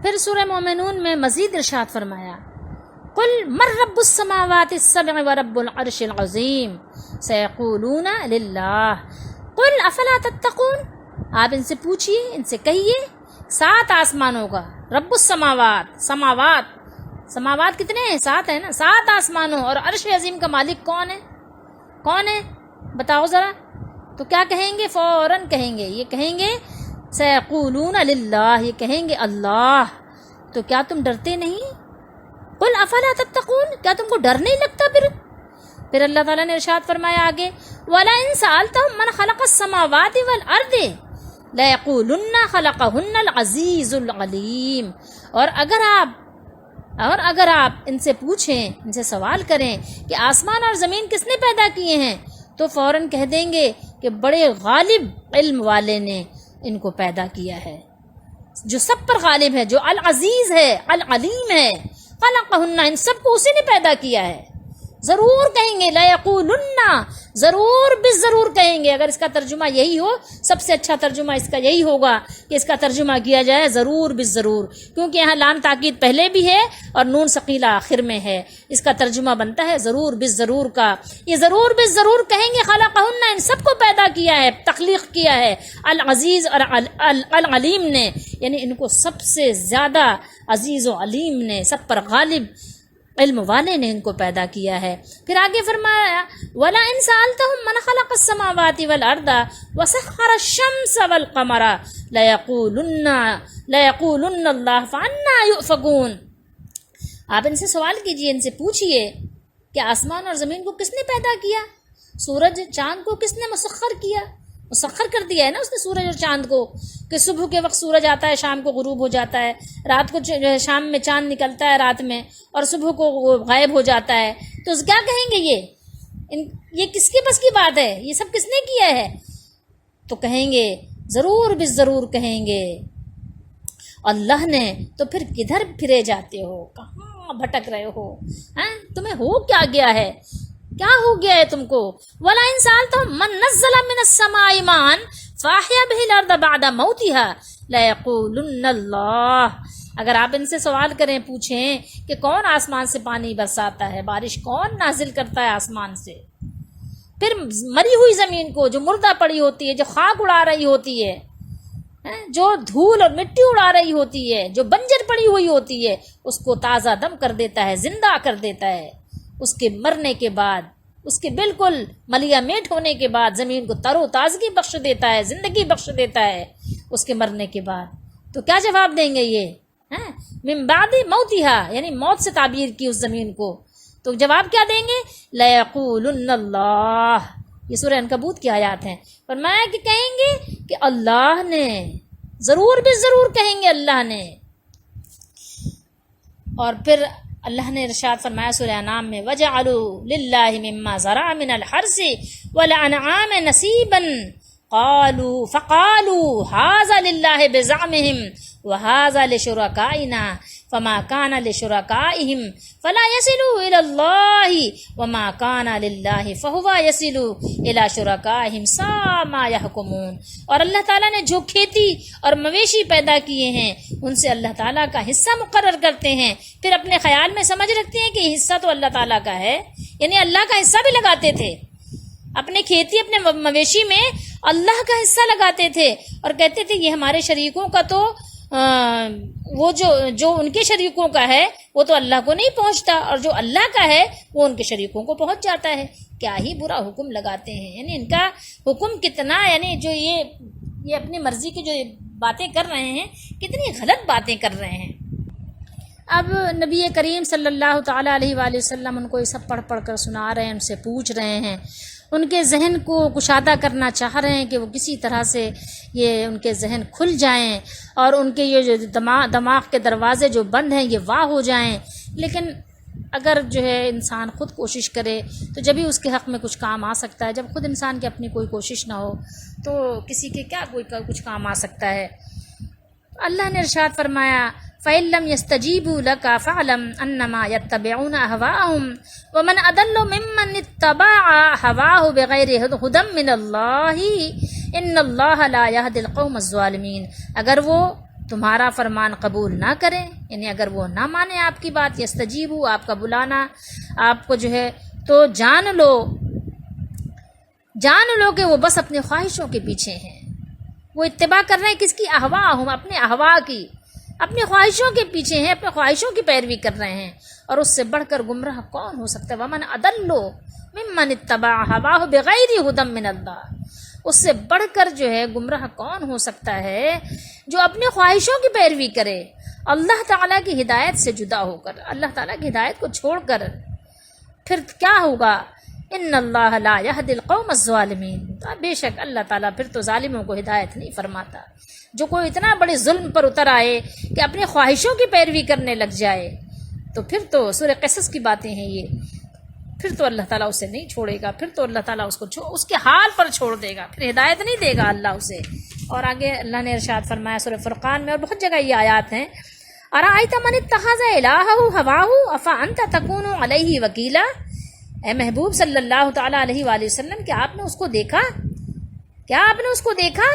پھر سورہ مومنون میں مزید ارشاد فرمایا قل من رب السماوات السبع ورب العرش العظیم سیقولون للہ قل افلا تتقون، آپ ان سے پوچھئے، ان سے کہیے 7 آسمانوں کا، رب السماوات، سماوات کتنے ہیں؟ 7 ہیں نا، 7 آسمانوں اور عرش عظیم کا مالک کون ہے؟ کون ہے بتاؤ ذرا؟ تو کیا کہیں گے؟ فوراً کہیں گے، یہ کہیں گے سیقولون للہ، یہ کہیں گے اللہ۔ تو کیا تم ڈرتے نہیں؟ قل افلا تتقون، کیا تم کو ڈر نہیں لگتا؟ پھر اللہ تعالیٰ نے ارشاد فرمایا آگے وَلَئِن سَأَلْتَهُم مَّنْ خَلَقَ السَّمَاوَاتِ وَالْأَرْضِ لَيَقُولُنَّ خَلَقَهُنَّ الْعَزِيزُ الْعَلِيمُ، اور اگر آپ ان سے پوچھیں، ان سے سوال کریں کہ آسمان اور زمین کس نے پیدا کیے ہیں، تو فوراً کہہ دیں گے کہ بڑے غالب علم والے نے ان کو پیدا کیا ہے، جو سب پر غالب ہے، جو العزیز ہے، العلیم ہے۔ خلقہن، ان سب کو اسی نے پیدا کیا ہے۔ ضرور کہیں گے، لیقولن، ضرور بالضرور کہیں گے۔ اگر اس کا ترجمہ یہی ہو، سب سے اچھا ترجمہ اس کا یہی ہوگا کہ اس کا ترجمہ کیا جائے ضرور بالضرور، کیونکہ یہاں لام تاکید پہلے بھی ہے اور نون ثقیلہ آخر میں ہے، اس کا ترجمہ بنتا ہے ضرور بالضرور کا۔ یہ ضرور بالضرور کہیں گے خلقہن، ان سب کو پیدا کیا ہے، تخلیق کیا ہے العزیز اور العلیم نے، یعنی ان کو سب سے زیادہ عزیز و علیم نے، سب پر غالب علم والے نے ان کو پیدا کیا ہے۔ پھر آگے فرمایا وَلَئِن سَأَلْتَهُم مَّنْ خَلَقَ السَّمَاوَاتِ وَالْأَرْضَ وَسَخَّرَ الشَّمْسَ وَالْقَمَرَ لَيَقُولُنَّ اللَّهُ فَأَنَّىٰ يُؤْفَكُونَ، آپ ان سے سوال کیجئے، ان سے پوچھئے کہ آسمان اور زمین کو کس نے پیدا کیا؟ سورج چاند کو کس نے مسخر کیا؟ مسخر کر دیا ہے نا اس نے سورج اور چاند کو، کہ صبح کے وقت سورج آتا ہے، شام کو غروب ہو جاتا ہے، رات کو شام میں چاند نکلتا ہے رات میں، اور صبح کو غائب ہو جاتا ہے۔ تو کیا کہیں گے یہ کس کے بس کی بات ہے؟ یہ سب کس نے کیا ہے؟ تو کہیں گے ضرور بالضرور کہیں گے اللہ نے۔ تو پھر کدھر پھرے جاتے ہو؟ کہاں بھٹک رہے ہو؟ تمہیں ہو کیا گیا ہے؟ کیا ہو گیا ہے تم کو؟ وَلَئِن سَأَلْتَهُم مَّن نَّزَّلَ مِنَ السَّمَاءِ مَاءً فَأَحْيَا بِهِ الْأَرْضَ بَعْدَ مَوْتِهَا لَيَقُولُنَّ اللَّهُ، اگر آپ ان سے سوال کریں، پوچھیں کہ کون آسمان سے پانی برساتا ہے، بارش کون نازل کرتا ہے آسمان سے، پھر مری ہوئی زمین کو، جو مردہ پڑی ہوتی ہے، جو خاک اڑا رہی ہوتی ہے، جو دھول اور مٹی اڑا رہی ہوتی ہے، جو بنجر پڑی ہوئی ہوتی ہے، اس کو تازہ دم کر دیتا ہے، زندہ کر دیتا ہے، اس کے مرنے کے بعد، اس کے بالکل ملیا میٹ ہونے کے بعد زمین کو تر و تازگی بخش دیتا ہے، زندگی بخش دیتا ہے اس کے مرنے کے بعد۔ تو کیا جواب دیں گے یہ؟ من بعد موتها، یعنی موت سے تعبیر کی اس زمین کو، تو جواب کیا دیں گے؟ لیقولن اللہ، یہ سورہ عنکبوت کی آیات ہیں۔ فرمایا کہ کہیں گے کہ اللہ نے، ضرور بالضرور کہیں گے اللہ نے۔ اور پھر اللہ نے ارشاد فرمایا سورہ انعام میں وَجَعَلُوا لِلَّهِ مِمَّا زَرَعَ مِنَ الْحَرْثِ وَالْأَنْعَامِ نَصِيبًا فَقَالُوا هَٰذَا لِلَّهِ بِزَعْمِهِمْ وَهَٰذَا لِشُرَكَائِنَا فَمَا كَانَ لِشُرَكَائِهِمْ فَلَا يَصِلُ إِلَى اللَّهِ وَمَا كَانَ لِلَّهِ فَهُوَ يَصِلُ إِلَى شُرَكَائِهِمْ سَاءَ مَا يَحْكُمُونَ۔ اور اللہ تعالیٰ نے جو کھیتی اور مویشی پیدا کیے ہیں ان سے اللہ تعالیٰ کا حصہ مقرر کرتے ہیں، پھر اپنے خیال میں سمجھ رکھتے ہیں کہ یہ حصہ تو اللہ تعالیٰ کا ہے، یعنی اللہ کا حصہ بھی لگاتے تھے اپنے کھیتی، اپنے مویشی میں اللہ کا حصہ لگاتے تھے، اور کہتے تھے یہ ہمارے شریکوں کا تو وہ جو ان کے شریکوں کا ہے وہ تو اللہ کو نہیں پہنچتا، اور جو اللہ کا ہے وہ ان کے شریکوں کو پہنچ جاتا ہے۔ کیا ہی برا حکم لگاتے ہیں، یعنی ان کا حکم کتنا، یعنی جو یہ اپنی مرضی کی جو باتیں کر رہے ہیں، کتنی غلط باتیں کر رہے ہیں۔ اب نبی کریم صلی اللہ تعالیٰ علیہ وآلہ وسلم ان کو یہ سب پڑھ پڑھ کر سنا رہے ہیں، ان سے پوچھ رہے ہیں، ان کے ذہن کو کشادہ کرنا چاہ رہے ہیں کہ وہ کسی طرح سے یہ ان کے ذہن کھل جائیں اور ان کے یہ جو دماغ کے دروازے جو بند ہیں یہ واہ ہو جائیں۔ لیکن اگر جو ہے انسان خود کوشش کرے تو جب ہی اس کے حق میں کچھ کام آ سکتا ہے، جب خود انسان کی اپنی کوئی کوشش نہ ہو تو کسی کے کیا کوئی کچھ کام آ سکتا ہے۔ اللہ نے ارشاد فرمایا فَإِن لَّمْ يَسْتَجِيبُوا لَكَ فَاعْلَمْ أَنَّمَا يَتَّبِعُونَ أَهْوَاءَهُمْ وَمَنْ أَضَلُّ مِمَّنِ اتَّبَعَ هَوَاهُ بِغَيْرِ هُدًى مِّنَ اللَّهِ إِنَّ اللَّهَ لَا يَهْدِي الْقَوْمَ الظَّالِمِينَ۔ اگر وہ تمہارا فرمان قبول نہ کریں، یعنی اگر وہ نہ مانے آپ کی بات، یستجیبو آپ کا بلانا، آپ کو جو ہے تو جان لو کہ وہ بس اپنی خواہشوں کے پیچھے ہیں، وہ اتباع کر رہے ہیں کس کی؟ احواہم، اپنے احوا کی، اپنی خواہشوں کے پیچھے ہیں، اپنے خواہشوں کی پیروی کر رہے ہیں، اور اس سے بڑھ کر گمراہ کون ہو سکتا ہے؟ ومن اضل ممن اتبع ہواہ بغیر ہدی من اللہ، اس سے بڑھ کر جو ہے گمراہ کون ہو سکتا ہے جو اپنی خواہشوں کی پیروی کرے اللہ تعالیٰ کی ہدایت سے جدا ہو کر، اللہ تعالیٰ کی ہدایت کو چھوڑ کر۔ پھر کیا ہوگا؟ ان اللہ لا یہدی القوم الظالمین، بے شک اللہ تعالیٰ پھر تو ظالموں کو ہدایت نہیں فرماتا۔ جو کوئی اتنا بڑے ظلم پر اتر آئے کہ اپنی خواہشوں کی پیروی کرنے لگ جائے، تو پھر تو سورہ قصص کی باتیں ہیں یہ، پھر تو اللہ تعالیٰ اسے نہیں چھوڑے گا، پھر تو اللہ تعالیٰ اس کے حال پر چھوڑ دے گا، پھر ہدایت نہیں دے گا اللہ اسے۔ اور آگے اللہ نے ارشاد فرمایا سورہ فرقان میں، اور بہت جگہ یہ آیات ہیں، ارأیت من اتخذ الہہ ہواہ افانت تکون علیہ وکیلا، اے محبوب صلی اللہ تعالیٰ علیہ وآلہ وسلم، کیا آپ نے اس کو دیکھا